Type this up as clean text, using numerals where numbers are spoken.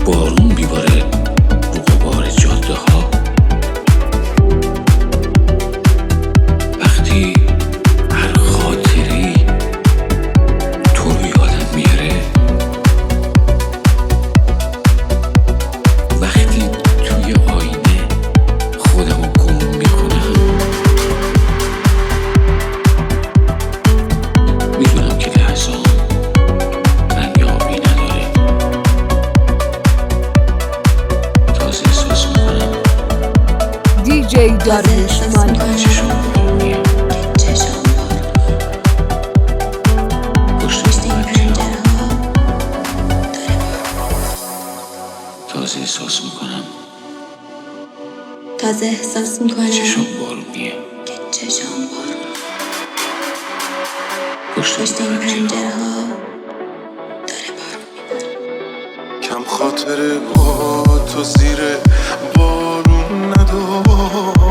بارون بیباره رو غبار جاده ها، وقتی هر خاطری تو رو یادم میاره، وقتی توی آینه خودمو گم میکنم، میدونم که لحظام رنگابی نداره، تازه احساس میکنم دیجی داریوش مانی. چشم بارویه پشت این پنجره ها، تازه احساس میکنم چشم بارونیه پشت این پنجره ها داره بارون میباره. کم خاطره با تو زیر بارون نداشتم،